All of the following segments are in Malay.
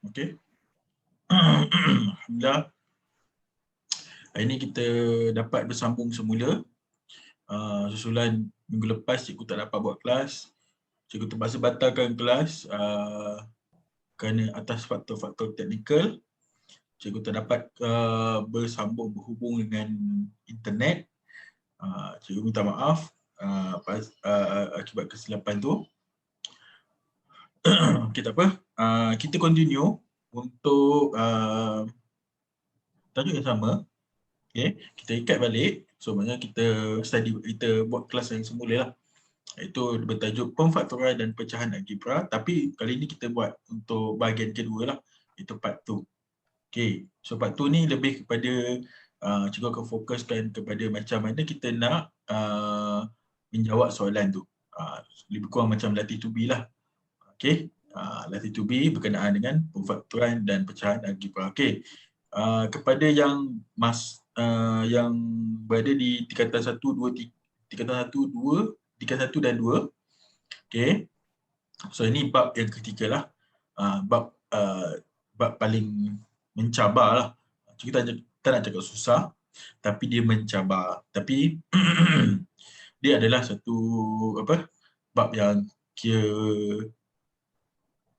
Okey. Alhamdulillah. Hari ini kita dapat bersambung semula. Susulan minggu lepas cikgu tak dapat buat kelas. Cikgu terpaksa batalkan kelas kerana atas faktor-faktor teknikal. Cikgu tak dapat berhubung dengan internet. Cikgu minta maaf akibat kesilapan tu. Okay, tak apa. Kita continue untuk tajuk yang sama. Okay, kita ikat balik. So, maknanya kita buat kelas yang semula lah. Iaitu bertajuk pemfaktoran dan pecahan algebra. Tapi kali ini kita buat untuk bahagian kedua lah. Itu part 2. Okay, so part 2 ni lebih kepada cikgu akan fokuskan kepada macam mana kita nak menjawab soalan tu. Lebih kurang macam latih to be lah. Okay, latih to be berkenaan dengan pemfaktoran dan pecahan algebra. Okay, kepada yang berada di tingkatan 1, 2, tingkatan 1 dan 2. Okay, so ini bab yang ketiga lah. Bab paling mencabar lah. Kita tak nak cakap susah, tapi dia mencabar. Tapi dia adalah satu bab yang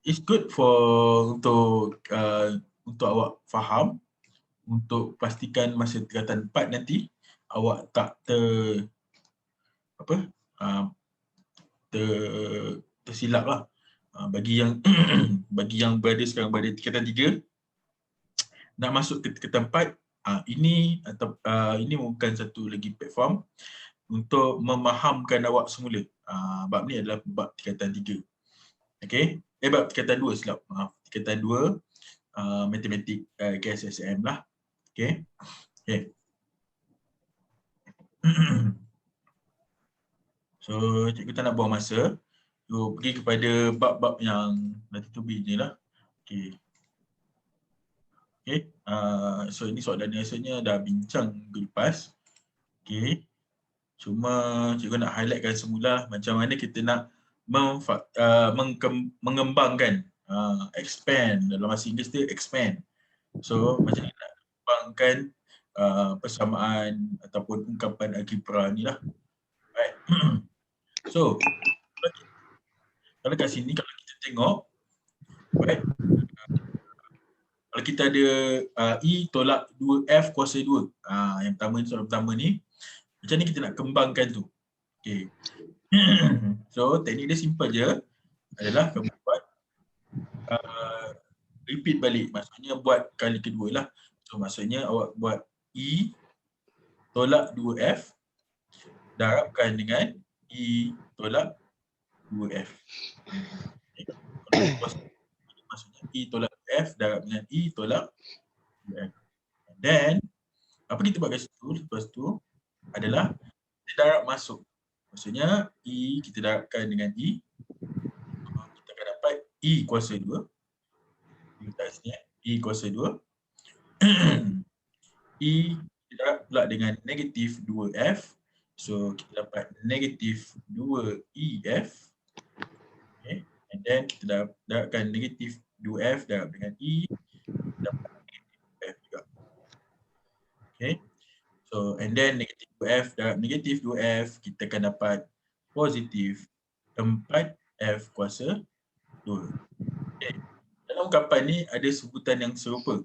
it's good untuk awak faham, untuk pastikan masa tingkatan 4 nanti awak tak tersilap lah. Bagi yang berada sekarang berada tingkatan 3 nak masuk ke tingkatan 4, ini bukan satu lagi platform untuk memahamkan awak semula. Bab ni adalah bab tingkatan 3. Okey, bab tingkatan 2 silap. Tingkatan 2 matematik KSSM lah. Okey. Okay. So, cikgu tak nak buang masa. So, pergi kepada bab-bab yang latih to be ni lah. Okey. Okay. So, ini soalan yang rasanya dah bincang minggu lepas. Okey. Cuma cikgu nak highlightkan semula macam mana kita nak mengembangkan, expand, dalam bahasa Inggeris dia expand. So, macam mana nak kembangkan persamaan ataupun ungkapan algebra ni lah. Right. So, kalau kat sini, kalau kita tengok, right, kalau kita ada E tolak 2F kuasa 2. Yang pertama ni, soalan pertama ni, macam ni kita nak kembangkan tu. Okay. So, teknik dia simple je. Adalah kamu buat repeat balik. Maksudnya buat kali kedua lah. So, maksudnya awak buat E tolak 2F darabkan dengan E tolak 2F. Okay. Maksudnya E tolak 2F darab dengan E tolak 2F. Dan apa kita buat kat situ lepas tu adalah kita darab masuk. Maksudnya E kita darabkan dengan E. Kita akan dapat E kuasa 2. Kita sini E kuasa 2. E kita darab pula dengan negatif 2F. So kita dapat negatif 2EF. Okay. And then kita darabkan negatif 2F darab dengan E. Kita dapat negatif F juga. Okay. So and then negatif 2F darab negatif 2F kita akan dapat positif 4F kuasa 2. Okay. Dalam ungkapan ni ada sebutan yang serupa.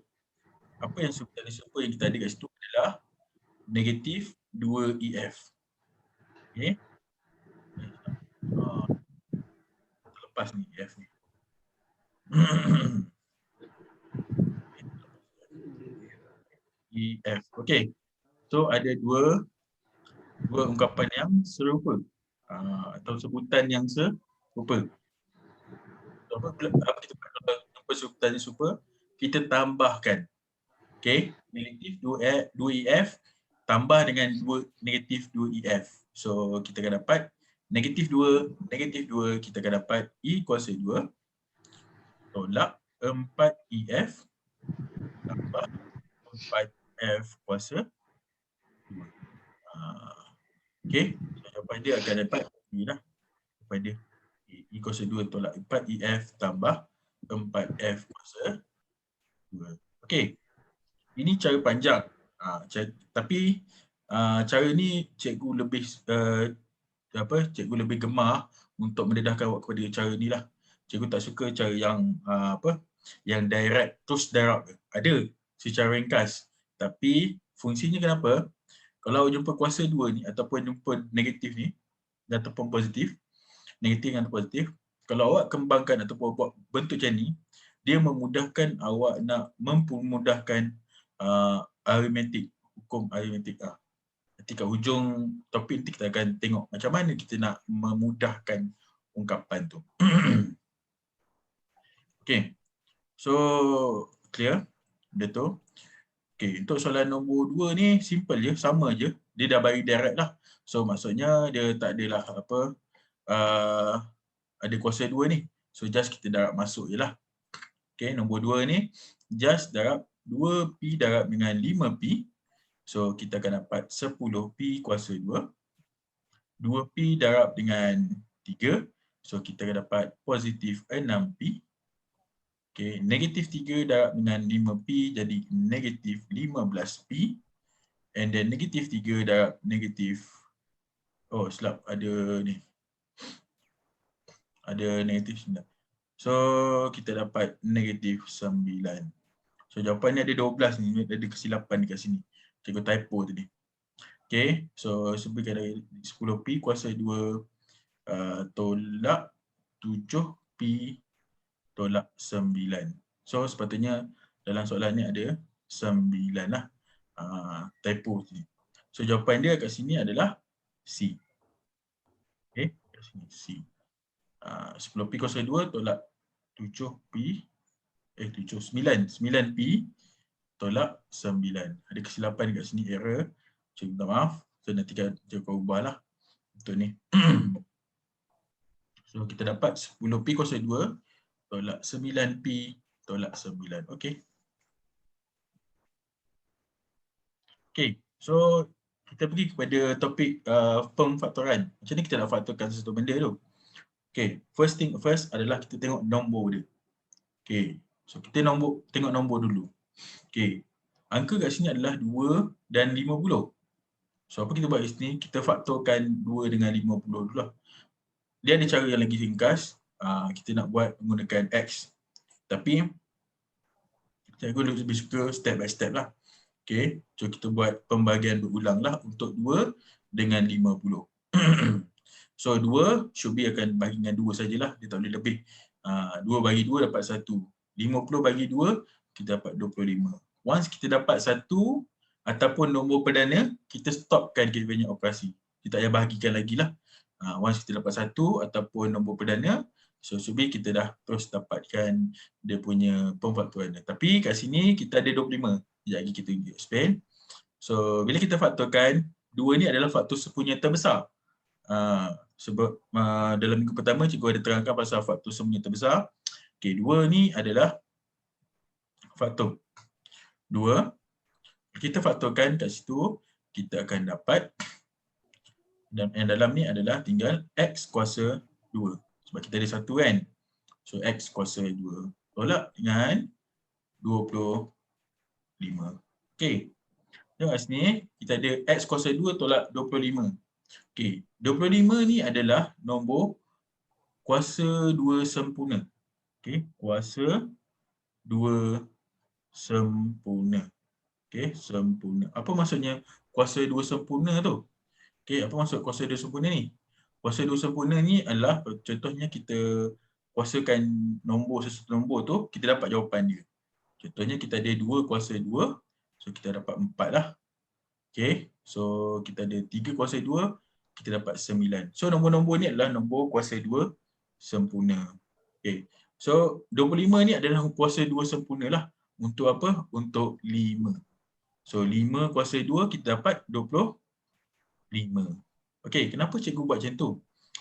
Apa yang sebutan yang serupa yang kita ada kat situ adalah negatif 2EF. Okay. Lepas ni F ni. EF. Okay. So ada dua ungkapan yang serupa. Atau sebutan yang serupa. So, apa kita buat kalau sebutan yang serupa? Kita tambahkan. Okay. Negatif 2EF tambah dengan negatif 2EF. So kita akan dapat negatif 2 kita akan dapat E kuasa 2 tolak 4EF tambah 4F kuasa 2. Okay. So, jawapan dia akan dapat E lah. Jawapan dia E kuasa 2 tolak 4EF tambah 4F kuasa 2. Okey. Ini cara panjang. Tapi cara ni cikgu lebih cikgu lebih gemar untuk mendedahkan awak kepada cara ni lah. Cikgu tak suka cara yang yang direct, terus direct. Ada secara ringkas. Tapi fungsinya kenapa? Kalau jumpa kuasa 2 ni ataupun jumpa negatif ni ataupun positif, negatif dan positif, kalau awak kembangkan ataupun buat bentuk macam ni, dia memudahkan awak nak mempermudahkan aritmetik, hukum aritmetik. Nanti kat hujung topik nanti kita akan tengok macam mana kita nak memudahkan ungkapan tu. Okay, so clear? Benda tu. Okay, untuk soalan nombor 2 ni simple je, sama je. Dia dah bagi direct lah. So maksudnya dia tak adalah ada kuasa 2 ni. So just kita darab masuk je lah. Okay, nombor 2 ni just darab 2P darab dengan 5P. So kita akan dapat 10P kuasa 2. 2P darab dengan 3. So kita akan dapat positif 6P. Okay, negatif 3 darab dengan 5P jadi negatif 15P. And then negatif 3 darab negatif, silap, ada ni. Ada negatif 9. So kita dapat negatif 9. So jawapan ni ada 12 ni, ada kesilapan dekat sini. Cikgu typo tadi. Okay, so sebutkan dari 10P kuasa 2 tolak 7P tolak 9. So sepatutnya dalam soalan ni ada 9 lah. Typo tadi. So jawapan dia kat sini adalah C. Okay, kat sini C. 10P kuasa 2 tolak 7P 9P tolak 9. Ada kesilapan dekat sini, error. Cikgu minta maaf. So nanti cikgu ubahlah untuk ni. So kita dapat 10P kuasa 2 tolak 9P tolak 9. Okey. Okey. So kita pergi kepada topik pemfaktoran. Macam ni kita nak faktorkan sesuatu benda tu. Okey, first thing first adalah kita tengok nombor dia. Okey. So kita tengok nombor dulu. Okey. Angka kat sini adalah 2 dan 50. So apa kita buat kat sini? Kita faktorkan 2 dengan 50 dulu lah. Dia ada cara yang lagi ringkas. Kita nak buat menggunakan X. Tapi cikgu lebih suka step by step lah. Okey. So kita buat pembahagian berulang lah untuk 2 dengan 50. So 2 should be akan bagi dengan 2 sajalah. Dia tak boleh lebih. 2 bagi 2 dapat 1. 50 bagi 2 kita dapat 25. Once kita dapat 1 ataupun nombor perdana, kita stopkan kita punya operasi. Kita tak payah bahagikan lagi lah. Once kita dapat 1 ataupun nombor perdana, so should be kita dah terus dapatkan dia punya pemfaktoran. Tapi kat sini kita ada 25. Sekejap lagi kita explain. So bila kita faktorkan, 2 ni adalah faktor sepunya terbesar. Sebab dalam minggu pertama cikgu ada terangkan pasal faktor semuanya terbesar. Okey, 2 ni adalah faktor 2. Kita faktorkan kat situ, kita akan dapat, dan yang dalam ni adalah tinggal X kuasa 2. Sebab kita ada 1 kan. So X kuasa 2 tolak dengan 25. Okey. Tengok kat sini, kita ada X kuasa 2 tolak 25. Okey, 25 ni adalah nombor kuasa 2 sempurna. Okey, kuasa 2 sempurna. Okey, sempurna. Apa maksudnya kuasa 2 sempurna tu? Okey, apa maksud kuasa 2 sempurna ni? Kuasa 2 sempurna ni adalah contohnya kita kuasakan sesuatu nombor tu, kita dapat jawapan dia. Contohnya kita ada 2 kuasa 2, so kita dapat 4 lah. Okey, so kita ada 3 kuasa 2, kita dapat 9. So nombor-nombor ni adalah nombor kuasa 2 sempurna. Okey, so 25 ni adalah kuasa 2 sempurna lah. Untuk apa? Untuk 5. So 5 kuasa 2 kita dapat 25. Okey, kenapa cikgu buat macam tu?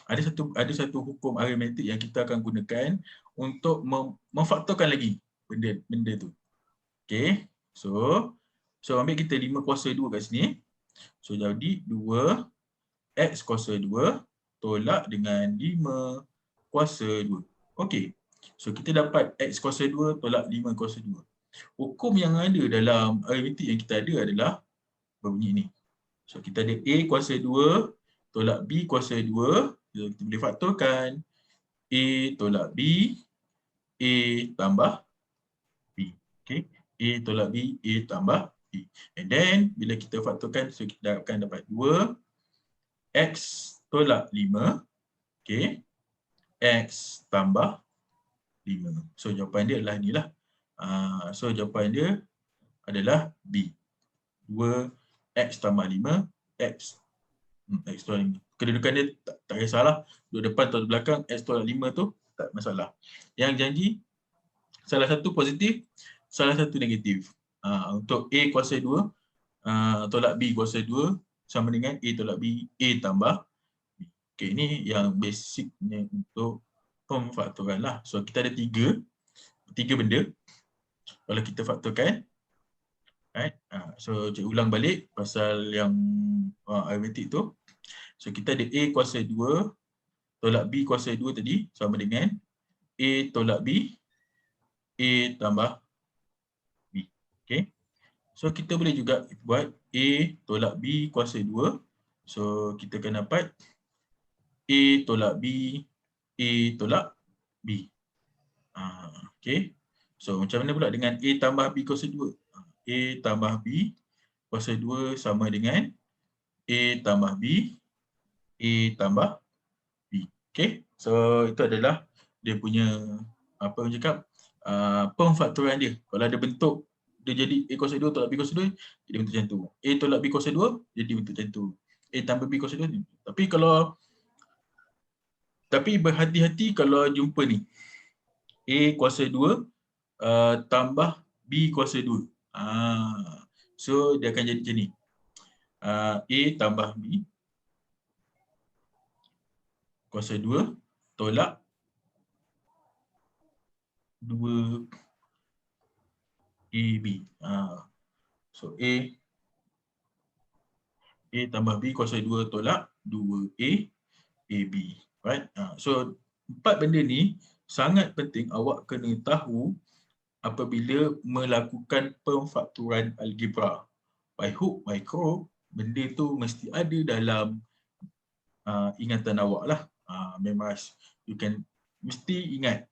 Ada satu hukum aritmetik yang kita akan gunakan untuk memfaktorkan lagi benda tu. Okey, so ambil kita 5 kuasa 2 kat sini. So jadi 2 X kuasa 2 tolak dengan 5 kuasa 2. Okey. So kita dapat X kuasa 2 tolak 5 kuasa 2. Hukum yang ada dalam aritmetik yang kita ada adalah berbunyi ni. So kita ada A kuasa 2 tolak B kuasa 2. So, kita boleh faktorkan A tolak B, A tambah B. Okay. A tolak B, A tambah B. And then bila kita faktorkan, so kita akan dapat 2 X tolak 5. Okay. X tambah 5. So jawapan dia adalah inilah. So jawapan dia adalah B. 2 X tambah 5, X. X tolak 5. Kedudukan dia tak kisahlah. Duduk depan atau belakang, X tolak 5 tu tak masalah. Yang janji, salah satu positif, salah satu negatif. Untuk A kuasa 2 tolak B kuasa 2 sama dengan A tolak B, A tambah B. Okay, ini yang basicnya untuk pemfaktoran lah. So kita ada tiga benda. Kalau kita faktorkan, right? So cikgu ulang balik pasal yang aritmetik tu. So kita ada A kuasa 2 tolak B kuasa 2 tadi sama dengan A tolak B, A tambah B. Okay. So kita boleh juga buat A tolak B kuasa 2. So kita akan dapat A tolak B, A tolak B. Okay. So macam mana pula dengan A tambah B kuasa 2? A tambah B kuasa 2 sama dengan A tambah B, A tambah B. Okay. So itu adalah dia punya apa yang cakap pemfaktoran dia. Kalau ada bentuk dia jadi A kuasa 2 tolak B kuasa 2 jadi bentuk macam tu. A tolak B kuasa 2 jadi bentuk macam tu. A tambah B kuasa 2. Tapi berhati-hati kalau jumpa ni. A kuasa 2 tambah B kuasa 2. So dia akan jadi macam ni. A tambah B kuasa 2 tolak 2 AB. So A tambah B kuasa 2 tolak 2A AB. Right? So empat benda ni sangat penting awak kena tahu apabila melakukan pemfaktoran algebra. By hook, by crook, benda tu mesti ada dalam ingatan awak lah. Memorize. You can mesti ingat.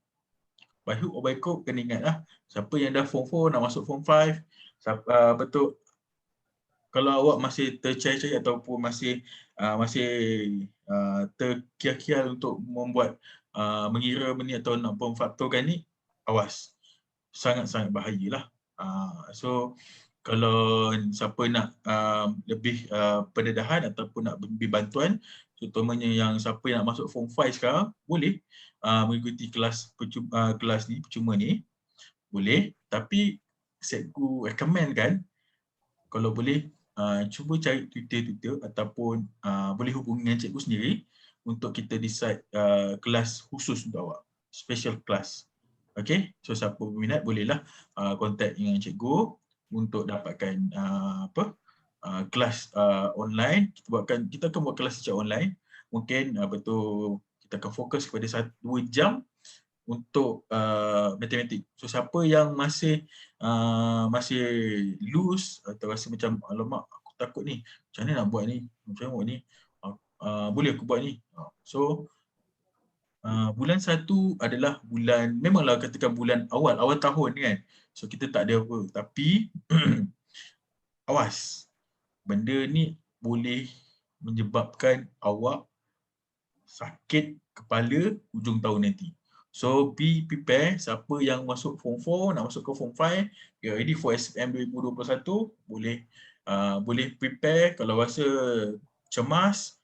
By hook or by crook kena ingat lah. Siapa yang dah form 4 nak masuk form 5, betul. Kalau awak masih tercari-cari ataupun masih terkial-kial untuk membuat mengira benda atau nak pemfaktorkan ni, awas. Sangat-sangat bahayalah. So kalau siapa nak lebih pendedahan ataupun nak lebih bantuan, terutamanya yang siapa yang nak masuk form 5 sekarang, boleh mengikuti kelas ni, percuma ni, boleh. Tapi cikgu recommend kan, kalau boleh cuba cari Twitter ataupun boleh hubungi dengan cikgu sendiri untuk kita decide kelas khusus untuk awak, special class. Okay, so siapa berminat bolehlah contact dengan cikgu untuk dapatkan kelas online. Kita akan buat kelas secara online. Mungkin betul kita akan fokus kepada 2 jam untuk matematik. So siapa yang masih loose atau rasa macam alamak aku takut ni, macam mana nak buat ni, macam mana buat ni, boleh aku buat ni. So bulan 1 adalah bulan, memanglah katakan bulan awal tahun kan. So kita tak ada apa, tapi awas. Benda ni boleh menyebabkan awak sakit kepala hujung tahun nanti. So be prepare, siapa yang masuk form 4 nak masuk ke form 5, get ready for SPM 2021, boleh prepare. Kalau rasa cemas,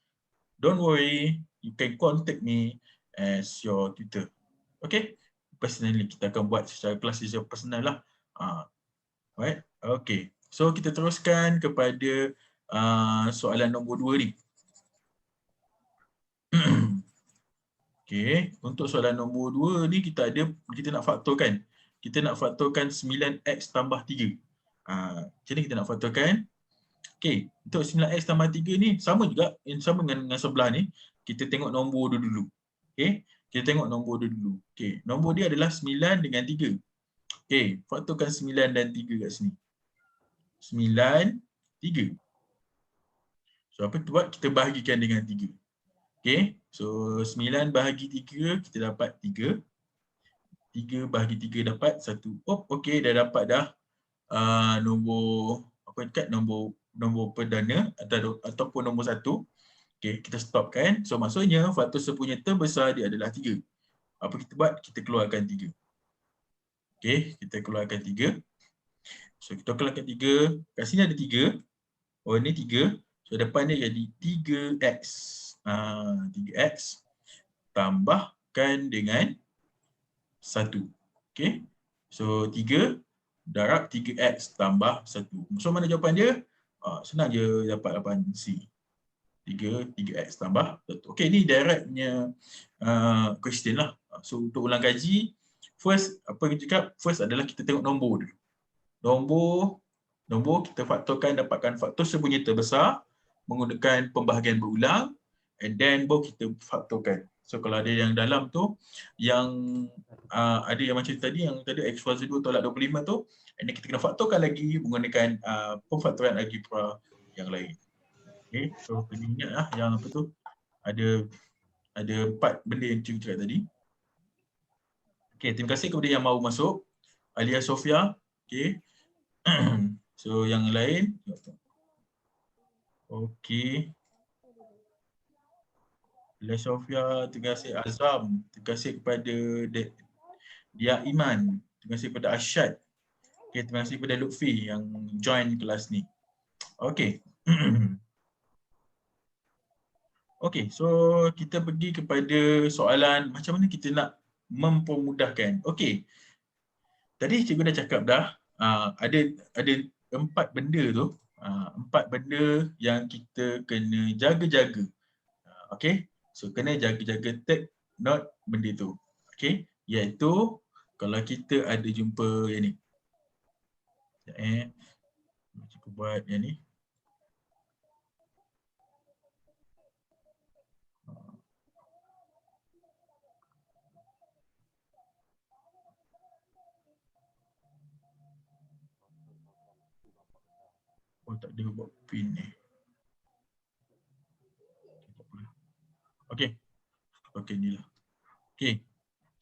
don't worry, you can contact me as your tutor. Okay, personally kita akan buat secara kelas secara personal lah. Alright, okay. So kita teruskan kepada soalan nombor 2 ni. Okay, untuk soalan nombor 2 ni kita nak faktorkan. Kita nak faktorkan 9x tambah 3. Macam ni kita nak faktorkan. Okay, untuk 9x tambah 3 ni sama juga, sama dengan sebelah ni. Kita tengok nombor dulu. Okay, Kita tengok nombor dia dulu. Okey, nombor dia adalah 9 dengan 3. Okey, faktorkan 9 dan 3 kat sini. 9, 3. So apa kita buat? Kita bahagikan dengan 3. Okey, so 9 bahagi 3, kita dapat 3. 3 bahagi 3 dapat 1. Oh, okey, dah dapat dah nombor apa dekat nombor perdana ataupun nombor 1. Okey, kita stopkan. So maksudnya faktor sepunya terbesar dia adalah 3. Apa kita buat? Kita keluarkan 3. Okey, kita keluarkan 3. So kita keluarkan 3. Kat sini ada 3. Oh, ni 3. So depan dia jadi 3x. 3x tambahkan dengan 1. Okey. So 3 darab 3x tambah 1. So mana jawapan dia? Senang je dapat jawapan C. 3x tambah 1. Okey, ni directnya question lah. So untuk ulang kaji, first apa kita cakap? First adalah kita tengok nombor dulu. Nombor kita faktorkan, dapatkan faktor sepunya terbesar menggunakan pembahagian berulang, and then baru kita faktorkan. So kalau ada yang dalam tu yang ada yang macam tadi, yang tadi x kuasa 2 tolak 25 tu, and then kita kena faktorkan lagi menggunakan pemfaktoran algebra yang lain. Okay, so kena ingat lah yang apa tu, ada 4 benda yang kita cakap tadi. Okay, terima kasih kepada yang mahu masuk. Alia Sofia, okay. So yang lain, okay. Alia Sofia, terima kasih. Azam, terima kasih kepada Dia Iman, terima kasih kepada Asyad. Okay, terima kasih kepada Lutfi yang join kelas ni. Okay. Okay, so kita pergi kepada soalan macam mana kita nak mempermudahkan. Okay, tadi cikgu dah cakap dah, ada 4 benda tu, 4 benda yang kita kena jaga-jaga. Okay, so kena jaga-jaga, take note benda tu. Okay, iaitu kalau kita ada jumpa yang ni. Cikgu buat yang ni. Oh, tak ada buat pin ni. Okay. Okay, ni lah. Okay.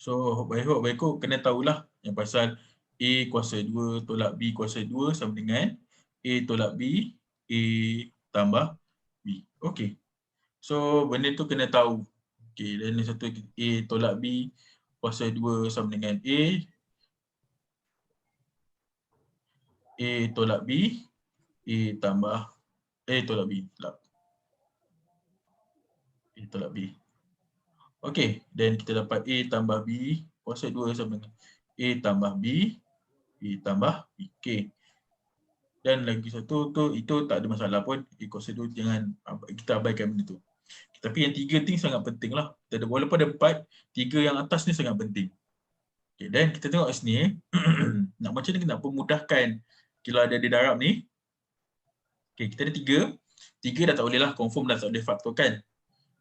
So, by hope kena tahulah yang pasal A kuasa 2 tolak B kuasa 2 sama dengan A tolak B, A tambah B. Okay. So, benda tu kena tahu. Okay, dan yang satu A tolak B kuasa 2 sama dengan A tolak B, A tambah A tolak B. A tolak B. Okey, dan kita dapat A tambah B kuasa 2 sama dengan A tambah B, A tambah B. Okey. Dan lagi satu tu, itu tak ada masalah pun. A kuasa 2 jangan kita abaikan benda tu. Tapi yang 3 ni sangat penting lah. Walaupun ada 4, 3 yang atas ni sangat penting. Okey, dan kita tengok kat sini, nak macam mana kita nak pemudahkan kalau ada di darab ni. Okey, kita ada 3. 3 dah tak boleh lah, confirm dah tak boleh faktorkan.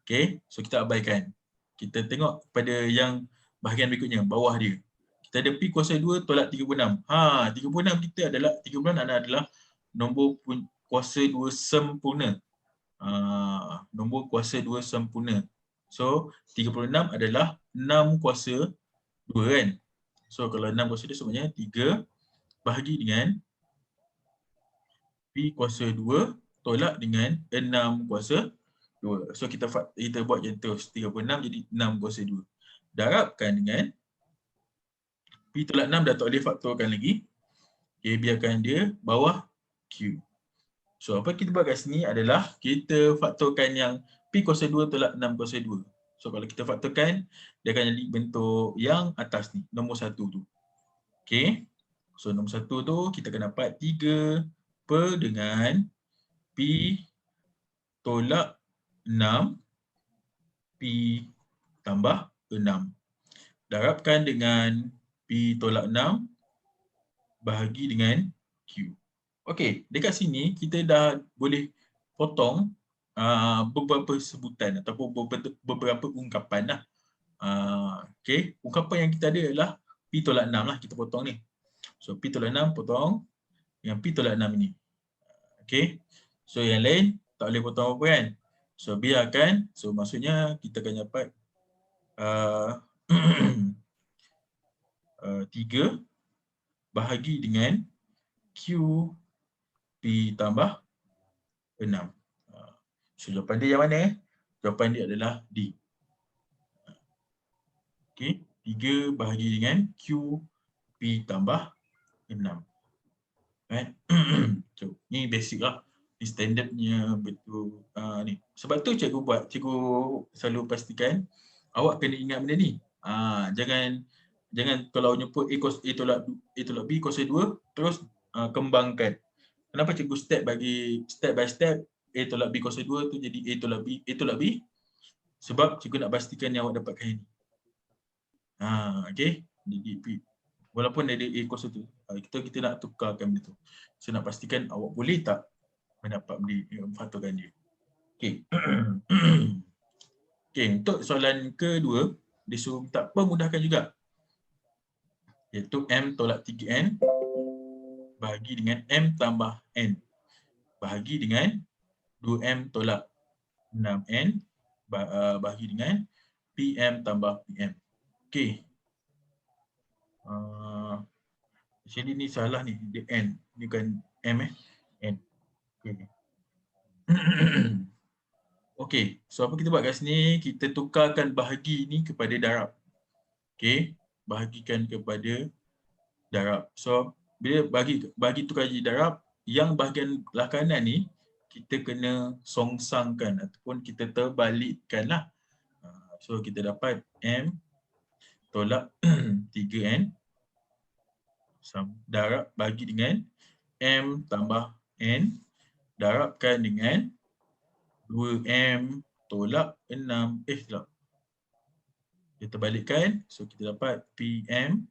Okey, so kita abaikan. Kita tengok pada yang bahagian berikutnya, bawah dia. Kita ada P kuasa 2 tolak 36. 36 kita adalah, 36 adalah nombor kuasa 2 sempurna. Nombor kuasa 2 sempurna. So, 36 adalah 6 kuasa 2 kan. So, kalau 6 kuasa 2 sebenarnya 3 bahagi dengan P kuasa 2 tolak dengan 6 kuasa 2. So kita buat je terus 36 jadi 6 kuasa 2. Darabkan dengan P tolak 6 dah tak boleh faktorkan lagi. Okay, biarkan dia bawah Q. So apa kita buat kat sini adalah kita faktorkan yang P kuasa 2 tolak 6 kuasa 2. So kalau kita faktorkan, dia akan jadi bentuk yang atas ni, nombor 1 tu. Okay. So nombor 1 tu kita akan dapat 3 per dengan P tolak 6 P tambah 6. Darabkan dengan P tolak 6 bahagi dengan Q. Okey, dekat sini kita dah boleh potong beberapa sebutan ataupun beberapa ungkapan lah. Okay, ungkapan yang kita ada adalah P tolak 6 lah, kita potong ni. So P tolak 6 potong yang P tolak 6 ini. Okay, so yang lain tak boleh potong apa kan. So biarkan, so maksudnya kita akan dapat 3 bahagi dengan Q P tambah 6. So jawapan dia yang mana? Jawapan dia adalah D. Okay, 3 bahagi dengan Q P tambah 6. Right? So, ni basic lah. Ni standardnya betul ni. Sebab tu cikgu selalu pastikan awak kena ingat benda ni. Jangan kalau jemput A tolak B kuasa 2 terus kembangkan. Kenapa cikgu step by step A tolak B kuasa 2 tu jadi A tolak B? Sebab cikgu nak pastikan yang awak dapatkan ini. Okay. Jadi walaupun ada A kuasa tu, kita nak tukarkan benda tu. So nak pastikan awak boleh tak mendapat benda faktorkan dia. Okay. Okay, untuk soalan kedua, dia suruh minta pemudahkan juga. Iaitu M tolak 3N bahagi dengan M tambah N bahagi dengan 2M tolak 6N bahagi dengan PM tambah PM. Okay. Jadi ni salah ni, dia N. Ni bukan M N. Okay. Okay, so apa kita buat kat sini? Kita tukarkan bahagi ni kepada darab. Okay, bahagikan kepada darab. So, bila bagi tukar jadi darab, yang bahagian belah kanan ni, kita kena songsangkan ataupun kita terbalikkan lah. So, kita dapat M tolak 3N darab bagi dengan M tambah N darabkan dengan 2M tolak 6. Sekejap. Kita balikkan. So, kita dapat PM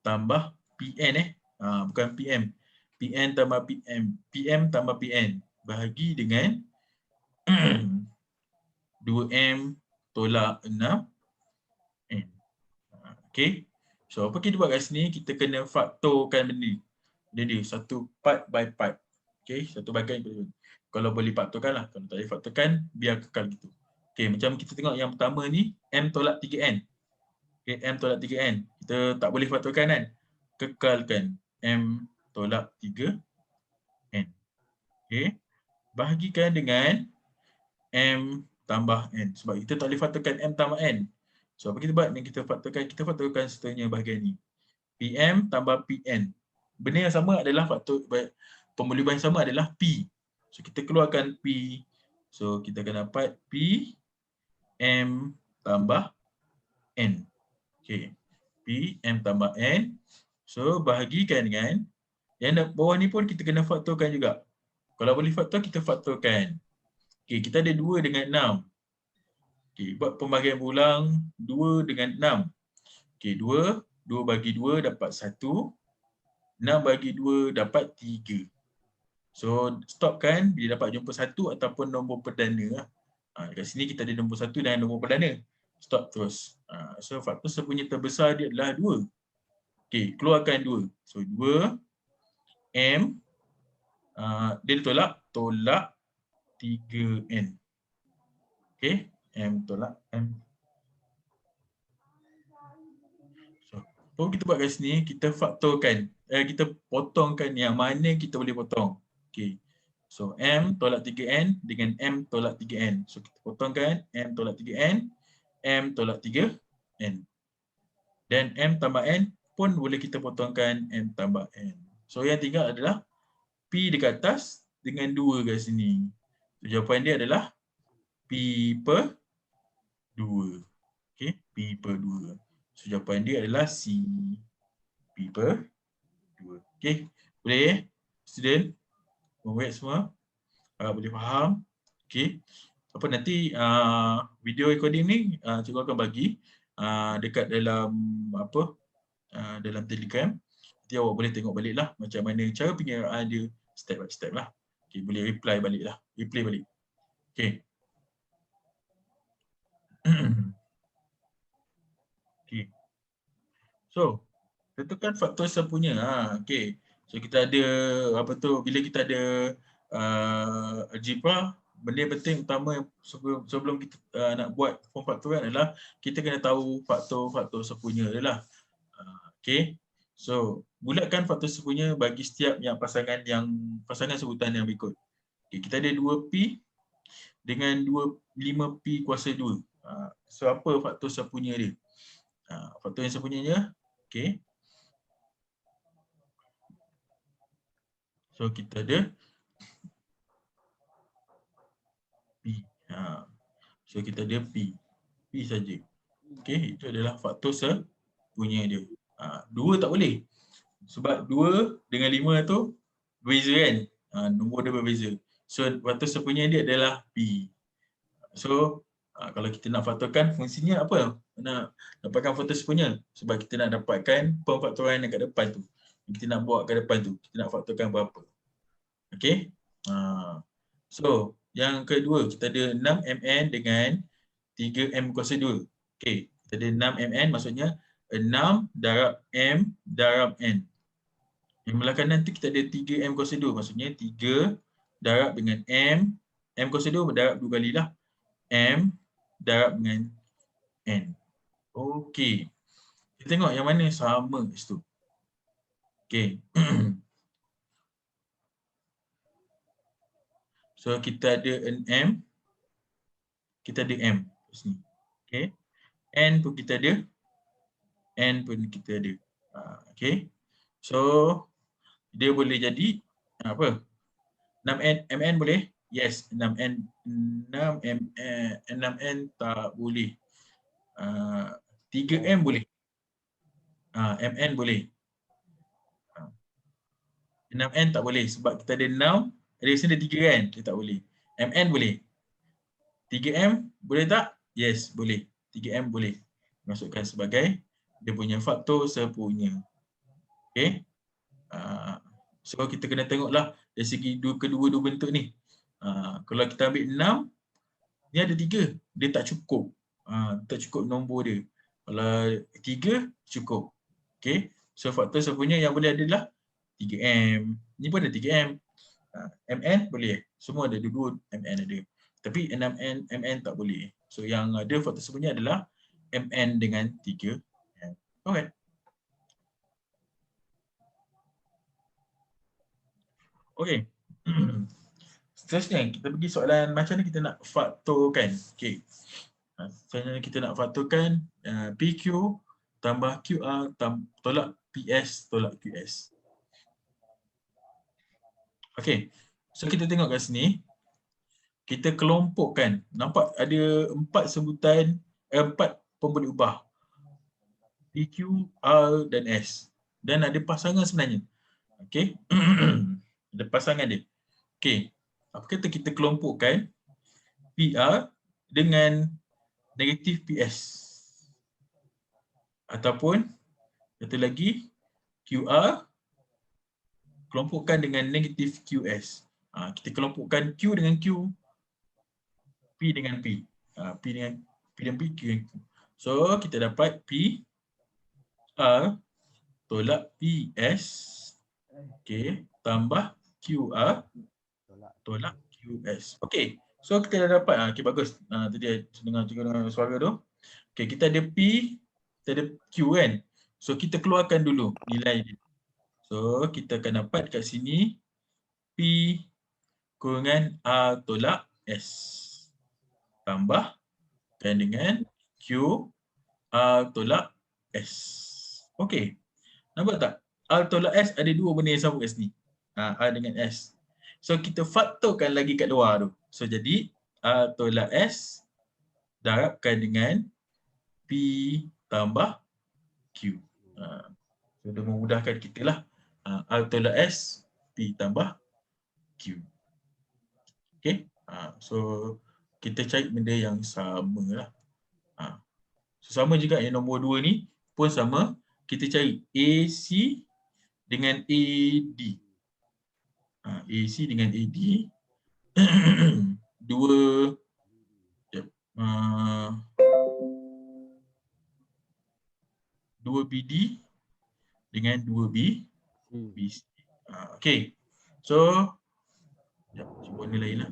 tambah PN. Bukan PM. PN tambah PM. PM tambah PN. Bahagi dengan 2M tolak 6N. Okay. So, apa kita buat kat sini? Kita kena faktorkan benda ni. Jadi, satu part by part. Okay. Satu bahagian. Kalau boleh faktorkan lah. Kalau tak boleh faktorkan, biar kekal gitu. Okay. Macam kita tengok yang pertama ni, M tolak 3N. Okay. M tolak 3N. Kita tak boleh faktorkan kan? Kekalkan. M tolak 3N. Okay. Bahagikan dengan M tambah N. Sebab kita tak boleh faktorkan M tambah N. So, apa kita buat? Kita faktorkan seterusnya bahagian ni. PM tambah PN. Benda yang sama adalah pemulihan yang sama adalah P. So, kita keluarkan P. So, kita akan dapat P M tambah N. Okay. P M tambah N. So, bahagikan dengan yang bawah ni pun kita kena faktorkan juga. Kalau boleh faktor, kita faktorkan. Okay, kita ada 2 dengan 6. Okay, buat pembahagian berulang 2 dengan 6. Okay, 2 bagi 2 dapat 1. 6 bagi 2 dapat 3. So, stopkan bila dapat jumpa 1 ataupun nombor perdana. Dekat sini kita ada nombor 1 dan nombor perdana. Stop terus. So, faktor sepunya terbesar dia adalah 2. Okay, keluarkan 2. So, 2 M dia tolak 3N. Okay, M tolak M. So, apa kita buat kat sini? Kita faktorkan. Kita potongkan yang mana kita boleh potong. Okay. So, M tolak 3N dengan M tolak 3N. So, kita potongkan M tolak 3N, M tolak 3N. Dan M tambah N pun boleh kita potongkan M tambah N. So, yang tinggal adalah P dekat atas dengan 2 kat sini. So, jawapan dia adalah P per 2. Okay, P per 2. So, jawapan dia adalah C. P per 2. Okay, boleh student? Homework semua? Boleh faham? Okay. Apa nanti video recording ni cikgu akan bagi dekat dalam dalam Telegram. Nanti awak boleh tengok balik lah macam mana cara penyeraan dia step by step lah. Okay, boleh replay balik. Okay. So, tentukan faktor sepunya. Okay. So, kita ada, apa tu, bila kita ada algebra, benda yang penting utama sebelum kita nak buat pemfaktoran adalah kita kena tahu faktor-faktor sepunya adalah. Okay. So, bulatkan faktor sepunya bagi setiap pasangan sebutan yang berikut. Okay, kita ada 2P dengan 5P kuasa 2. So, apa faktor sepunya dia? Faktor yang sepunyanya, okay. So, kita ada P. So, kita ada P. P saja. Okay, itu adalah faktor sepunya dia. 2 tak boleh. Sebab 2 dengan 5 tu berbeza kan? Nombor dia berbeza. So, faktor sepunya dia adalah P. So, kalau kita nak faktorkan, fungsinya apa? Nak dapatkan faktor sepunya. Sebab kita nak dapatkan pemfaktoran yang kat depan tu. Kita nak bawa ke depan tu. Kita nak faktorkan berapa. Okay? So, yang kedua, kita ada 6mn dengan 3m kuasa 2. Okay, kita ada 6mn maksudnya 6 darab m darab n. Yang belah kanan tu kita ada 3m kuasa 2. Maksudnya 3 darab dengan m kuasa 2 darab 2 kali lah. M darab dengan n. Okey. Kita tengok yang mana sama kat situ. Okey. So kita ada m. Kita ada m kat sini. Okey. N pun kita ada. N pun kita ada. Okey. So dia boleh jadi apa? 6n mn boleh? Yes, 6n tak boleh. 3m boleh. mn boleh. 6n tak boleh sebab kita ada 6, ada sini ada 3 kan? Dia tak boleh. mn boleh. 3m boleh tak? Yes, boleh. 3m boleh. Masukkan sebagai dia punya faktor sepunya. Okey. So kita kena tengoklah dari segi kedua-dua bentuk ni. Kalau kita ambil 6, ni ada 3, dia tak cukup. Tak cukup nombor dia. Kalau 3 cukup. Okey. So faktor sepunya yang boleh adalah 3m. Ni pun ada 3m. mn boleh. Semua ada dua mn ada. Tapi 6n mn tak boleh. So yang ada faktor sepunya adalah mn dengan 3m. Okey. Okey. Seterusnya kita pergi soalan macam ni kita nak faktorkan. Okey. Sebenarnya kita nak faktorkan PQ tambah QR tolak PS tolak QS. Okey. So kita tengok kat sini. Kita kelompokkan. Nampak ada 4 sebutan, 4 pemboleh ubah. PQ, R dan S. Dan ada pasangan sebenarnya. Okey. Ada pasangan dia. Okey. Apa kata kita kelompokkan PR dengan negatif PS. Ataupun satu lagi QR kelompokkan dengan negatif QS. Kita kelompokkan Q dengan Q, P dengan P. P dengan P, Q dengan Q. So kita dapat P R tolak PS, okay, tambah QR tolak QS. Okay, so kita dah dapat. Okay, bagus. Tadi saya dengar suara tu. Okay, kita ada P, kita ada Q kan. So kita keluarkan dulu nilai dia. So kita akan dapat kat sini P kurangan R tolak S. Tambahkan dengan Q R tolak S. Okey. Nampak tak? R tolak S ada dua benda yang sama kat sini. R dengan S. So kita faktorkan lagi kat luar tu. So jadi R tolak S darabkan dengan P tambah Q. So dia memudahkan kita lah. R tolak S, P tambah Q. Okay. So kita cari benda yang sama lah. So sama juga yang nombor 2 ni pun sama. Kita cari AC dengan AD. AC dengan AD. 2BD dengan 2BC. Okay. So, sekejap, cuba warna lain lah.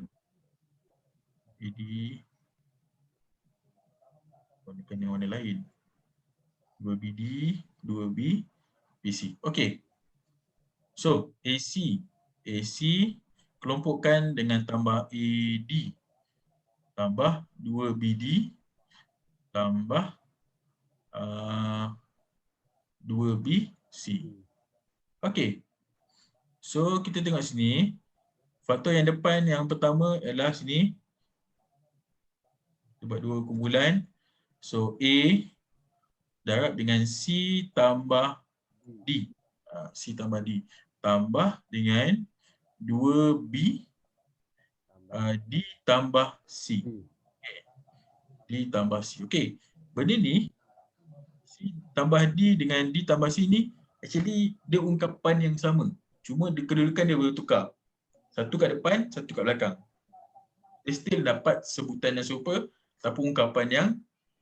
BD. Warnakan yang warna lain. 2BD, 2BC. Okay. So, AC kelompokkan dengan tambah AD tambah 2BD tambah 2BC. Okay. So, kita tengok sini. Faktor yang depan yang pertama adalah sini. Kita buat 2 kumpulan. So, A darab dengan C tambah D. C tambah D. Tambah dengan 2B D tambah C. Okay. D tambah C. Okay. Benda ni, C tambah D dengan D tambah C ni, actually dia ungkapan yang sama. Cuma kedudukan dia boleh tukar. Satu kat depan, satu kat belakang. Dia still dapat sebutan yang serupa, tapi ungkapan yang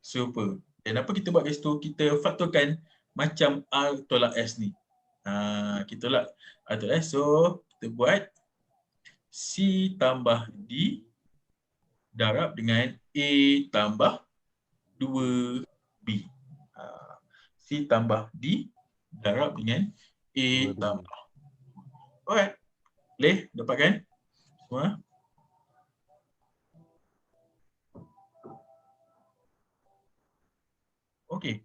serupa. Dan apa kita buat kat situ? Kita faktorkan macam R tolak S ni. Kita tolak R tolak S. So, kita buat C tambah D darab dengan A tambah 2B. C tambah D darab dengan A tambah. Alright. Boleh dapatkan semua? Okey.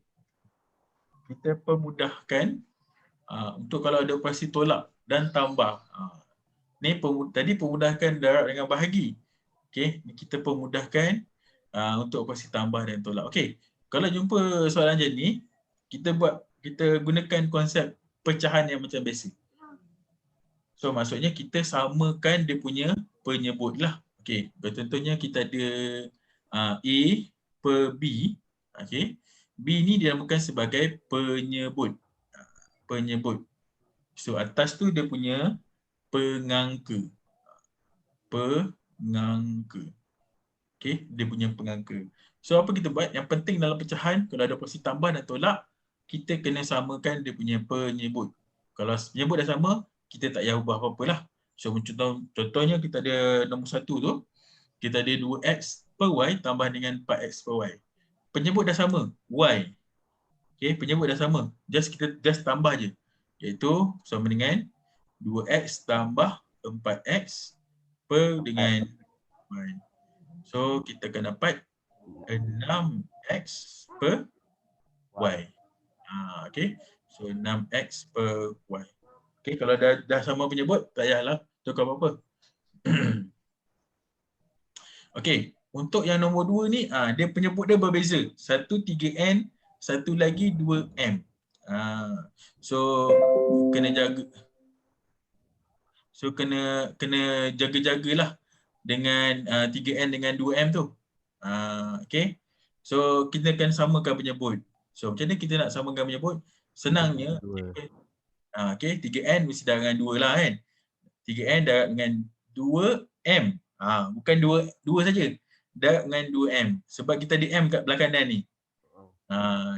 Kita permudahkan untuk kalau ada operasi tolak dan tambah. Ni tadi permudahkan darab dengan bahagi. Okey, ni kita permudahkan untuk operasi tambah dan tolak. Okey. Kalau jumpa soalan macam ni, kita gunakan konsep pecahan yang macam biasa. So maksudnya kita samakan dia punya penyebut lah. Okey, contohnya kita ada A per B. Okey. B ni dinamakan sebagai penyebut. Penyebut. So atas tu dia punya pengangka. Pengangka. Okey, dia punya pengangka. So apa kita buat? Yang penting dalam pecahan, kalau ada operasi tambah dan tolak, kita kena samakan dia punya penyebut. Kalau penyebut dah sama, kita tak payah ubah apa-apa lah. So contohnya kita ada nombor 1 tu, kita ada 2x per y tambah dengan 4x per y. Penyebut dah sama, y. Okey, penyebut dah sama. Kita tambah je. Iaitu sama dengan 2x tambah 4x per dengan y. So kita akan dapat 6x per y. Okey. So 6x per y. Okey, kalau dah sama penyebut, tak payahlah tukar apa-apa. Okey, untuk yang nombor 2 ni, dia penyebut dia berbeza. Satu 3N, satu lagi 2M. So kena jaga. So kena jaga-jagalah dengan 3N dengan 2M tu. Okey. So kita akan samakan penyebut. So macam mana kita nak samakan penyebut? Senangnya, okey, 3N mesti darab dengan 2 lah kan. 3N darab dengan 2M. Bukan 2 saja. Darab dengan 2M. Sebab kita ada M kat belakang kanan ni.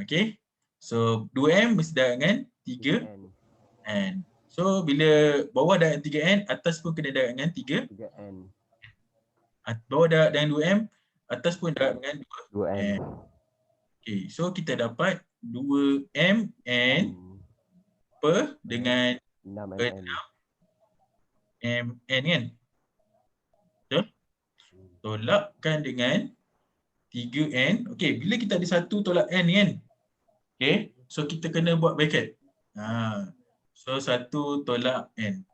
Okey. So 2M mesti darab dengan 3N. So bila bawah darab dengan 3N, atas pun kena darab dengan 3N. Bawah darab dengan 2M, atas pun darab dengan 2M. Okey, so kita dapat 2MN per dengan 6MN kan? Betul? Tolakkan dengan 3N. Okey, bila kita ada 1 tolak N kan? Okey, so kita kena buat bracket. So 1 tolak N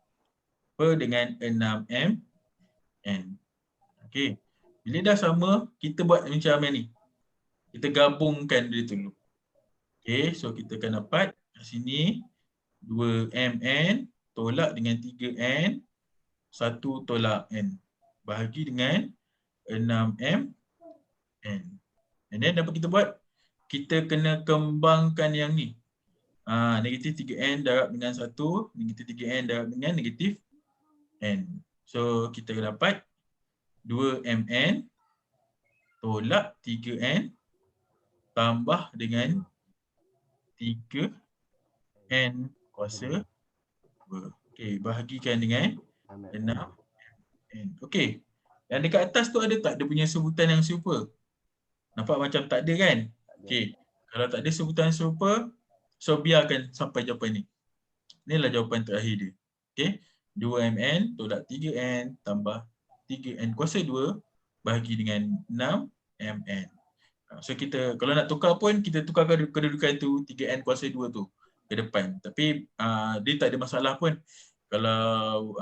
per dengan 6MN. Okey, bila dah sama, kita buat macam ni. Kita gabungkan dia dulu. Okey, so kita akan dapat kat sini 2MN tolak dengan 3N, 1 tolak N. Bahagi dengan 6MN. And then apa kita buat? Kita kena kembangkan yang ni. Negatif 3N darab dengan 1, negatif 3N darab dengan negatif N. So kita akan dapat 2MN tolak 3N tambah dengan 3n kuasa 2. Okey, bahagikan dengan 6n. Okey. Yang dekat atas tu ada tak dia punya sebutan yang serupa? Nampak macam tak ada kan? Okey. Kalau tak ada sebutan serupa, so biarkan sampai jawapan ni. Inilah jawapan terakhir dia. Okey. 2mn tolak 3n tambah 3n kuasa 2 bahagi dengan 6mn. So kita kalau nak tukar pun kita tukar kedudukan tu 3n kuasa 2 tu ke depan. Tapi dia tak ada masalah pun kalau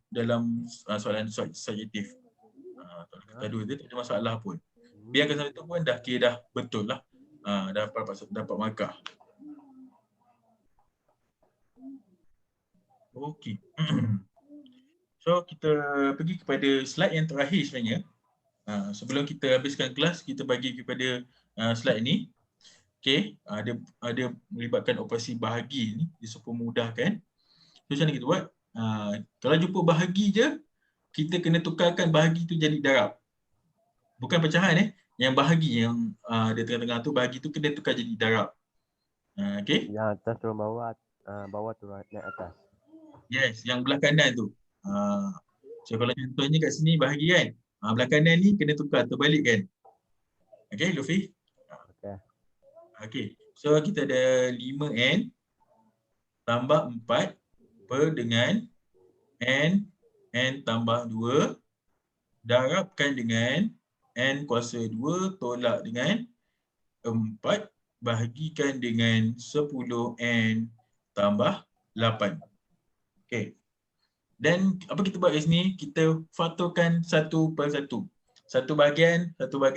dalam soalan subjektif. Kita dua dia tak ada masalah pun. Biarkan sampai tu pun dah kira dah betul lah. Dapat markah. Okey. So kita pergi kepada slide yang terakhir sebenarnya. Sebelum kita habiskan kelas, kita bagi kepada slide ini. Okey, ada melibatkan operasi bahagi ni, dia supaya mudahkan. So macam mana kita buat? Kalau jumpa bahagi je, kita kena tukarkan bahagi tu jadi darab. Bukan pecahan yang bahagi yang dia tengah-tengah tu, bahagi tu kena tukar jadi darab. Okey? Yang atas turun bawah, bawah turun naik atas. Yes, yang belah kanan tu. So kalau contohnya kat sini bahagi kan, belah kanan ni kena tukar, terbalik kan. Okey, Luffy? Okey. Okey, so kita ada 5n tambah 4 per dengan n tambah 2 darabkan dengan n kuasa 2 tolak dengan 4 bahagikan dengan 10n tambah 8. Okey. Dan apa kita buat kat sini? Kita faktorkan satu per satu. Satu bahagian. Sebab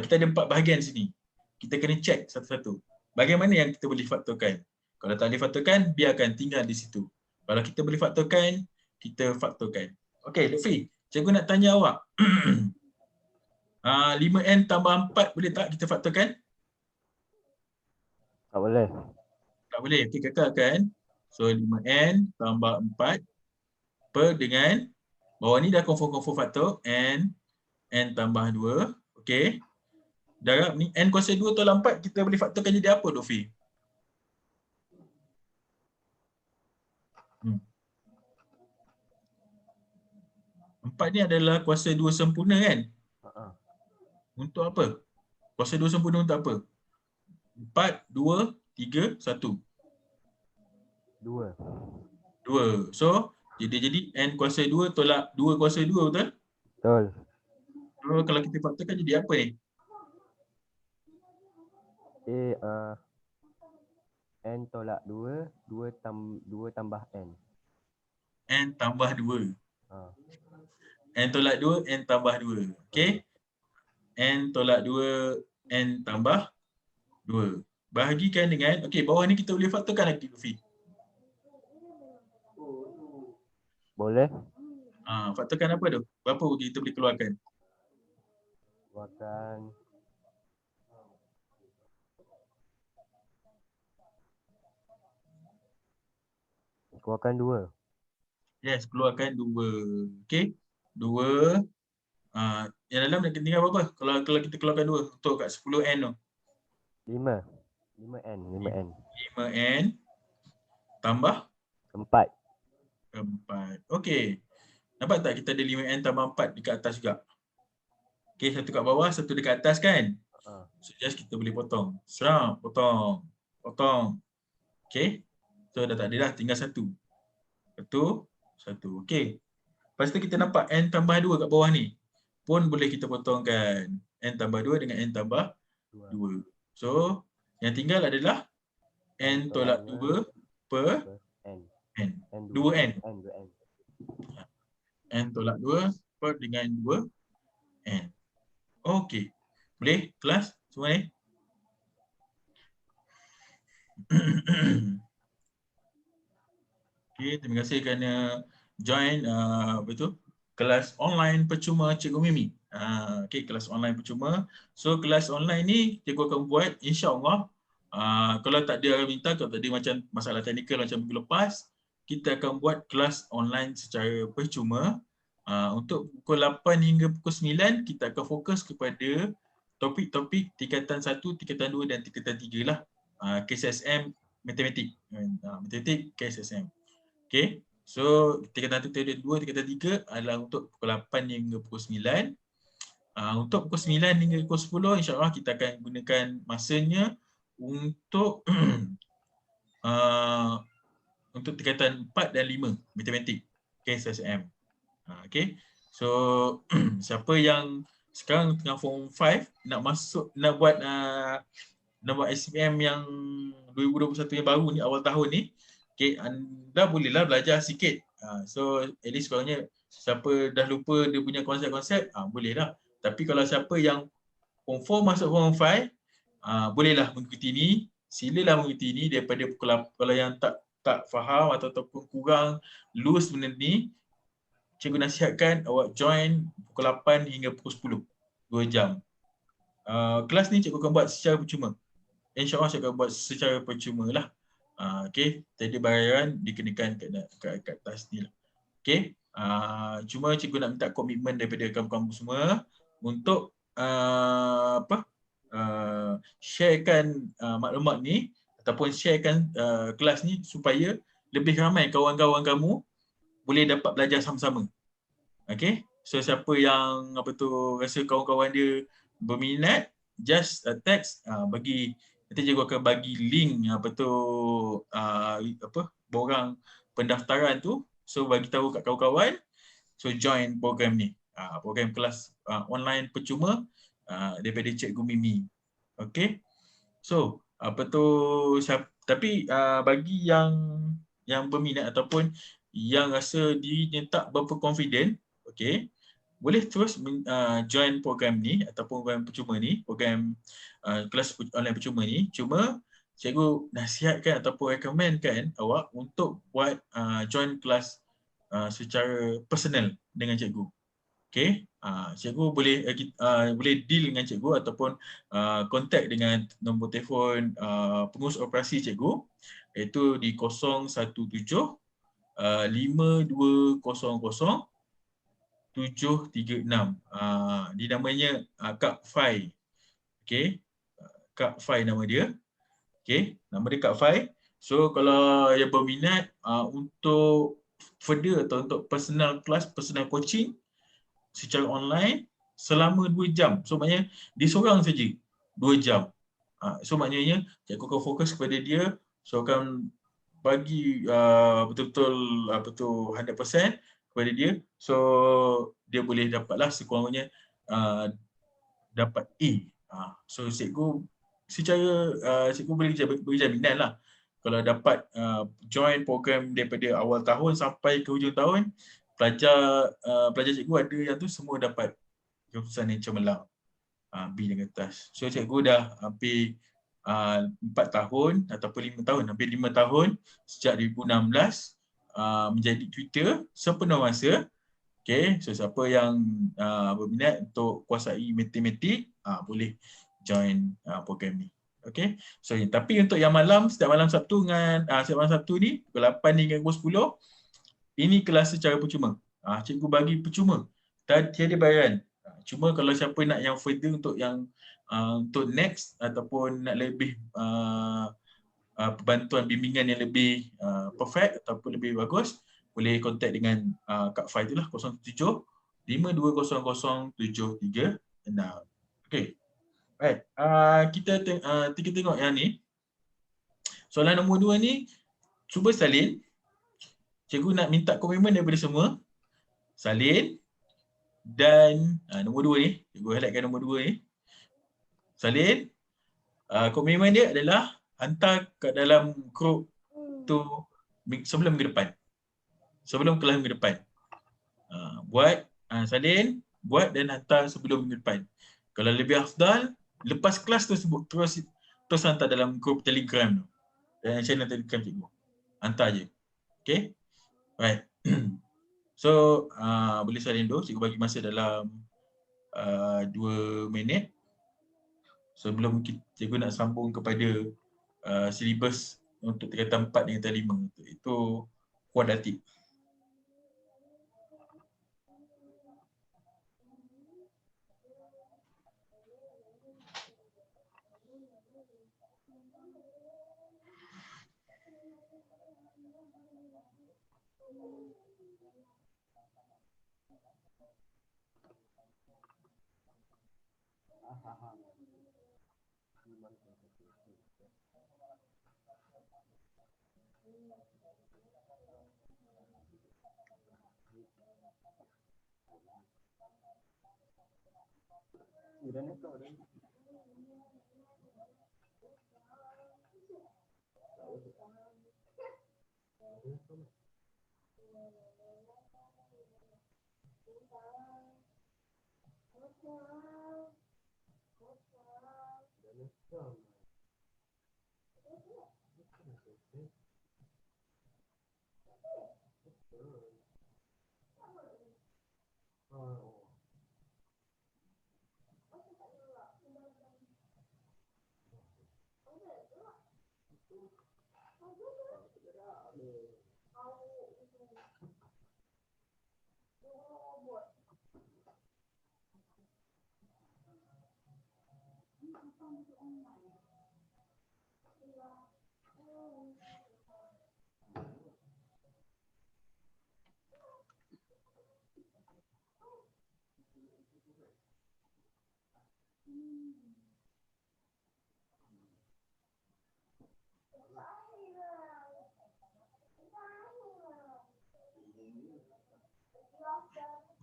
kita ada 4 bahagian sini. Kita kena check satu-satu. Bahagian mana yang kita boleh faktorkan? Kalau tak boleh faktorkan, biarkan tinggal di situ. Kalau kita boleh faktorkan, kita faktorkan. Okey, Lutfi. Cikgu nak tanya awak. 5n tambah 4 boleh tak kita faktorkan? Tak boleh. Tak boleh. Okey, kekalkan. So 5n tambah 4 per dengan bawah ni dah confirm faktor n tambah 2. Okey. Darab ni n kuasa 2 tolak 4 kita boleh faktorkan jadi apa, Dofi? 4 ni adalah kuasa 2 sempurna kan? Untuk apa? Kuasa 2 sempurna untuk apa? 4, 2, 3, 1. 2. 2. So, jadi n kuasa 2 tolak 2 kuasa 2 betul? Betul. So, kalau kita faktorkan jadi apa ni? N tolak 2, 2 tambah n. N tambah 2. Ha. N tolak 2, n tambah 2. Okey? N tolak 2, n tambah 2. Bahagikan dengan, okey, bawah ni kita boleh faktorkan lagi, Luffy. Boleh. Faktorkan apa tu? Berapa kita boleh keluarkan? Keluarkan 2. Yes, keluarkan 2. Okey. 2. Yang dalam nak tinggal berapa? Kalau kita keluarkan 2 untuk kat 10n tu. 5. 5n. 5n tambah 4. 4. Okey. Nampak tak kita ada 5n tambah 4 dekat atas juga? Okey, satu kat bawah, satu dekat atas kan? So just kita boleh potong. Serang, potong. Okey. So dah tak ada dah, tinggal satu. Satu. Okey. Lepas tu kita nampak n tambah 2 kat bawah ni. Pun boleh kita potongkan. N tambah 2 dengan n tambah 2. So, yang tinggal adalah n tolak 2 per n. 2n. N tolak 2 per dengan 2n. Okey. Boleh kelas semua ni? Okey, terima kasih kerana join kelas online percuma Cikgu Mimi. Okey, kelas online percuma. So kelas online ni cikgu akan buat insya-Allah. Kalau tak ada orang minta, kalau tak ada macam masalah teknikal macam minggu lepas, kita akan buat kelas online secara percuma. Untuk pukul 8 hingga pukul 9 kita akan fokus kepada topik-topik tingkatan 1, tingkatan 2 dan tingkatan 3 lah. KSSM matematik. Matematik KSSM. Okay. So tingkatan 1, tingkatan 2, tingkatan 3 adalah untuk pukul 8 hingga pukul 9. Untuk pukul 9 hingga pukul 10 insya-Allah kita akan gunakan masanya untuk untuk tingkatan 4 dan 5 matematik KSSM. Okay. So siapa yang sekarang tengah form 5 nak masuk nak buat SPM yang 2021 yang baru ni, awal tahun ni, okay, anda bolehlah belajar sikit. So at least sekurangnya siapa dah lupa dia punya konsep-konsep, bolehlah. Tapi kalau siapa yang form 4 masuk form 5, bolehlah mengikuti ni, silalah mengikuti ni daripada pukul 8. Kalau yang tak faham ataupun kurang loose benda ni, cikgu nasihatkan awak join pukul 8 hingga pukul 10, 2 jam. Kelas ni cikgu akan buat secara percuma. InsyaAllah cikgu akan buat secara percuma lah. Okay, tiada bayaran dikenakan kat atas ni lah. Okay, cuma cikgu nak minta komitmen daripada kamu-kamu semua untuk sharekan maklumat ni ataupun sharekan kelas ni supaya lebih ramai kawan-kawan kamu boleh dapat belajar sama-sama. Okay, so siapa yang rasa kawan-kawan dia berminat, just text bagi, nanti cikgu akan bagi link borang pendaftaran tu. So bagi tahu kat kawan-kawan, so join program ni. Program kelas online percuma daripada Cikgu Mimi. Okay. So tapi bagi yang berminat ataupun yang rasa dirinya tak berapa confident, okay, boleh terus join program ni ataupun program percuma ni, program kelas online percuma ni. Cuma cikgu nasihatkan ataupun recommendkan awak untuk buat join kelas secara personal dengan cikgu. Okay, cikgu boleh deal dengan cikgu ataupun kontak dengan nombor telefon pengurus operasi cikgu, iaitu di 017 5200 736. Dia namanya Kak Fai. Okay, Kak Fai nama dia. Okay, nama dia Kak Fai. So kalau yang berminat untuk further atau untuk personal class, personal coaching secara online selama 2 jam. So maknanya dia seorang saja 2 jam. So maknanya cikgu akan fokus kepada dia. So akan bagi betul-betul 100% kepada dia. So dia boleh dapatlah sekurang-kurangnya dapat A. So cikgu boleh beri jaminan lah. Kalau dapat join program daripada awal tahun sampai ke hujung tahun, pelajar cikgu ada yang tu semua dapat keputusan yang cemerlang, B dengan atas. So cikgu dah hampir 4 tahun ataupun 5 tahun, hampir 5 tahun sejak 2016 menjadi tutor sepenuh masa. Okay, so siapa yang berminat untuk kuasai matematik, boleh join program ni. Okay, so tapi untuk yang setiap malam Sabtu ni pukul 8 hingga pukul 10, ini kelas secara percuma. Cikgu bagi percuma, tiada bayaran. Cuma kalau siapa nak yang further untuk yang untuk next ataupun nak lebih bantuan bimbingan yang lebih perfect ataupun lebih bagus, boleh kontak dengan Kak Fai itulah 07 5200 736. Okey. Right. Kita tengok yang ni. Soalan nombor 2 ni cuba salin. Cikgu nak minta komitmen daripada semua. Salin. Dan nombor 2 ni, cikgu highlightkan nombor 2 ni. Salin. Komitmen dia adalah hantar kat dalam group tu sebelum minggu depan. Sebelum kelas minggu depan. Salin, buat dan hantar sebelum minggu depan. Kalau lebih afdal, lepas kelas tersebut terus hantar dalam group Telegram tu. Dan channel Telegram cikgu. Hantar je. Okay? Right. So, boleh salin dulu. Cikgu bagi masa dalam 2 minit. Sebelum cikgu nak sambung kepada silibus untuk tingkatan 4 dan tingkatan 5. Itu kuadratik.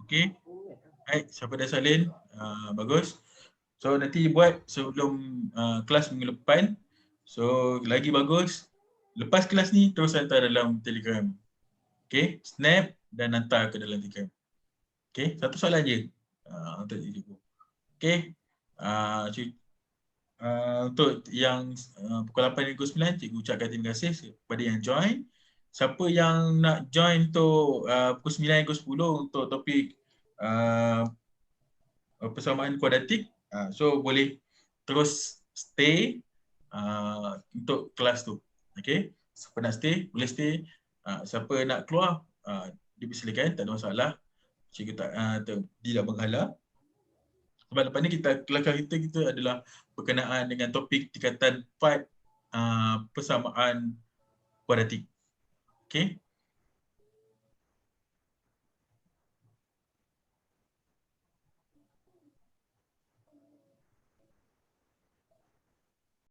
Okey. Baik, siapa dah salin? Bagus. So nanti buat sebelum kelas minggu depan. So lagi bagus. Lepas kelas ni terus hantar dalam Telegram. Okey, snap dan hantar ke dalam Telegram. Okey, satu soalan je untuk cikgu. Okey. Untuk yang pukul 8 hingga 9, cikgu ucapkan terima kasih kepada yang join. Siapa yang nak join untuk pukul 9 hingga 10 untuk topik persamaan kuadratik, so boleh terus stay untuk kelas tu. Okey, siapa nak stay boleh stay, siapa nak keluar dipersilakan, tak ada masalah. Cikgu tidak menghalang. Sebab lepas ni kelakar kita adalah berkenaan dengan topik tingkatan 4 persamaan kuadratik. Okey.